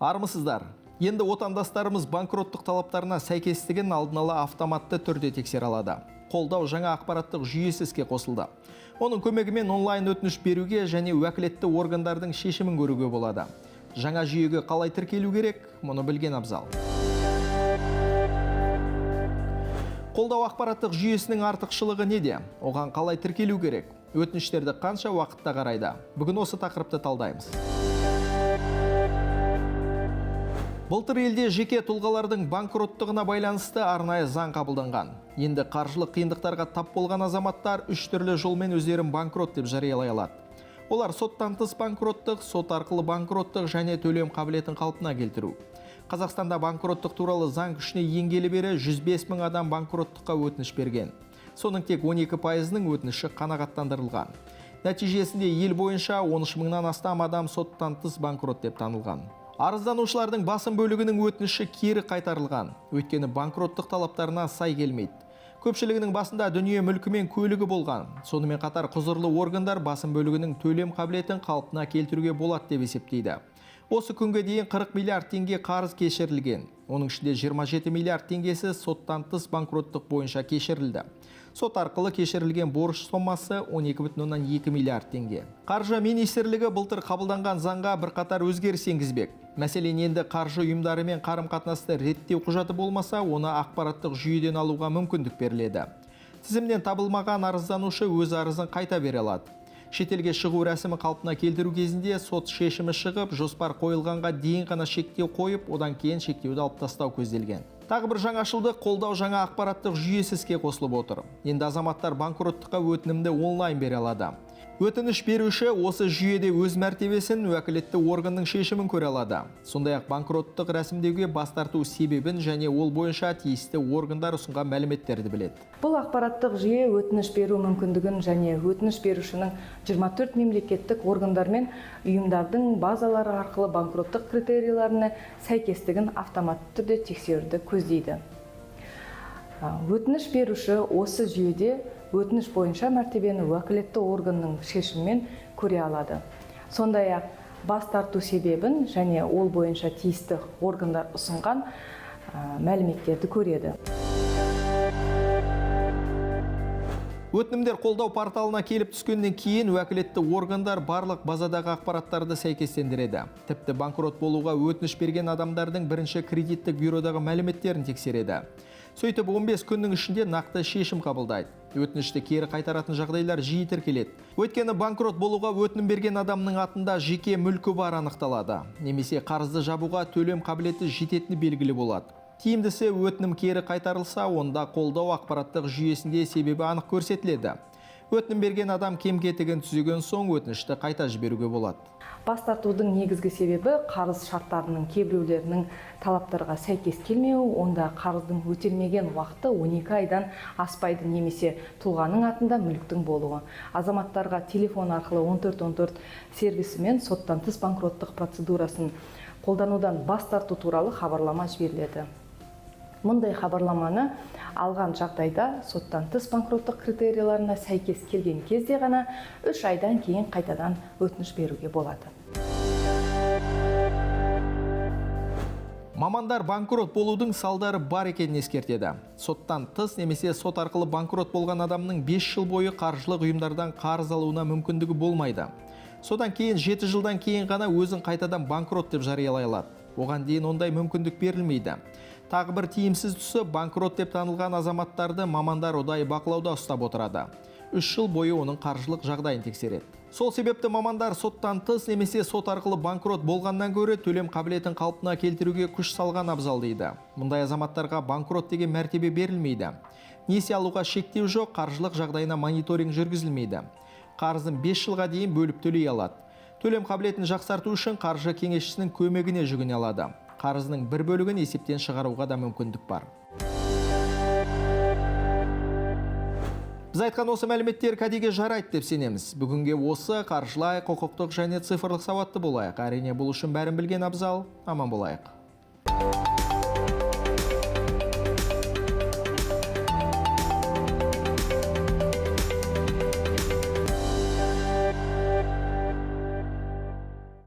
Армысыздар. Енді отандастарымыз банкроттық талаптарына сәйкестігін алдын ала автоматты түрде тексере алады. Қолдау жаңа ақпараттық жүйесі іске қосылды. Оның көмегімен онлайн өтініш беруге және уәкілетті органдардың шешімін көруге болады. Жаңа жүйеге қалай тіркелу керек, мұны білген абзал. Қолдау ақпараттық жүйесінің артықшылығы неде? Оған қалай тіркелу керек? Өтініштерді қанша уақытта қарайды? Бүгін осы тақырыпты талдаймыз. Былтыр елде жеке тұлғалардың банкроттығына байланысты арнайы заң қабылданған. Енді қаржылық қиындықтарға тап болған азаматтар 3 түрлі жолмен өздерін банкрот деп жариялай алады. Олар соттан тыс банкроттық, сот арқылы банкроттық және төлем қабілетін қалпына келтіру. Қазақстанда банкроттық туралы заң күшіне енгелі бері 105 мың адам банкроттыққа өтініш берген. Соның тек 12%-ның өтініші қанағаттандырылған. Нәтижесінде ел бойынша 13 мыңнан астам адам соттан тыс банкрот деп танылған. Арызданушылардың басым бөлігінің өтініші кері қайтарылған, өйткені банкроттық талаптарына сай келмейді. Көпшілігінің басында дүние мүлкі мен көлігі болған. Сонымен қатар құзырлы органдар басым бөлігінің төлем қабілетін қалпына келтіруге болады деп есептейді. Осы күнге дейін 40 миллиард теңге қарыз кешірілген. Оның ішінде 27 миллиард теңгесі соттан тыс банкроттық бойынша кешірілді. Сот арқылы кешірілген борыш сомасы 12,2 миллиард теңге. Қаржы министрлігі былтыр қабылданған заңға бірқатар өзгеріс енгізбек. Мәселен, енді қаржы ұйымдарымен қарым-қатынасты реттеу құжаты болмаса, оны ақпараттық жүйеден алуға мүмкіндік беріледі. Тізімнен табылмаған арызданушы өз арызын қайта бере алады. Шетелге шығу рәсімі қалпына келтіру кезінде сот шешімі шығып, жоспар қойылғанға дейін ғана шектеу қойып, одан кейін шектеуді алып тастау көзделген. Тағы бір жаңашылдық, қолдау жаңа ақпараттық жүйесі іске қосылып отыр. Енді азаматтар банкроттыққа өтінімді онлайн бере алады. Өтініш беруші осы жүйеде өз мәртебесін уәкілетті органның шешімін көре алады. Сондай-ақ банкроттық рәсімдеуге бас тарту себебін және ол бойынша тиісті органдар ұсынған мәліметтерді біледі. Бұл ақпараттық жүйе өтініш беру мүмкіндігін және өтініш берушінің 24 мемлекеттік органдар мен ұйымдардың базалары арқылы банкроттық критерийлеріне сәйкестігін автоматты түрде тексеруді көздейді. Өтініш беруші осы жүйеде өтініш бойынша мәртебені уәкілетті органның шешімімен көре алады. Сондай-ақ бас тарту себебін және ол бойынша тиісті органдар ұсынған мәліметтерді көреді. Өтінімдер қолдау порталына келіп түскеннен кейін уәкілетті органдар барлық базадағы ақпараттарды сәйкестендіреді. Тіпті банкрот болуға өтініш берген адамдардың бірінші кредиттік бюродағы мәліметтерін тексереді. Сөйтіп 15 күннің ішінде нақты шешім қабылдайды. Өтінішті кері қайтаратын жағдайлар жиі тіркеледі. Өйткені банкрот болуға өтінім берген адамның атында жеке мүлкі бар анықталады. Немесе қарызды жабуға төлем қабілеті жететіні белгілі болады. Тиімдісі өтінім кері қайтарылса, онда қолдау ақпараттық жүйесінде себебі анық көрсетіледі. Өтінім берген адам кем-кетігін түзеген соң өтінішті қайта жіберуге болады. Бас тартудың негізгі себебі қарыз шарттарының кейбіреулерінің талаптарға сәйкес келмеуі, онда қарыздың өтелмеген уақыты 12 айдан аспайды немесе тұлғаның атында мүліктің болуы. Азаматтарға телефон арқылы 1414 сервисімен соттан тыс банкроттық процедурасын қолданудан бас тарту туралы хабарлама жіберіледі. Мұндай хабарламаны алған жағдайда соттан тыс банкроттық критерийлеріне сәйкес келген кезде ғана 3 айдан кейін қайтадан өтініш беруге болады. Мамандар банкрот болудың салдары бар екенін ескертеді. Соттан тыс немесе сот арқылы банкрот болған адамның 5 жыл бойы қаржылық ұйымдардан қарыз алуына мүмкіндігі болмайды. Содан кейін 7 жылдан кейін ғана өзін қайтадан банкрот деп жариялай алады. Оған дейін ондай мүмкіндік берілмейді. Тағы бір тиімсіз тұсы, банкрот деп танылған азаматтарды мамандар ұдайы бақылауда ұстап отырады. 3 жыл бойы оның қаржылық жағдайын тексереді. Сол себепті мамандар соттан тыс немесе сот арқылы банкрот болғаннан гөрі төлем қабілетін қалпына келтіруге күш салған абзал дейді. Мұндай азаматтарға банкрот деген мәртебе берілмейді. Несие алуға шектеу жоқ, қаржылық жағдайына мониторинг жүргізілмейді. Қарызын 5 жылға дейін бөліп төлей алады. Төлем қабілетін жақсарту үшін қаржы кеңесшісінің көмегіне жүгіне алады. Қарызының бір бөлігін есептен шығаруға да мүмкіндік бар. Біз айтқан осы мәліметтер кәдеге жарайды деп сенеміз. Бүгінге осы қаржылай, құқықтық және цифрлық сауатты болайық. Әрине бұл үшін бәрін білген абзал. Аман болайық.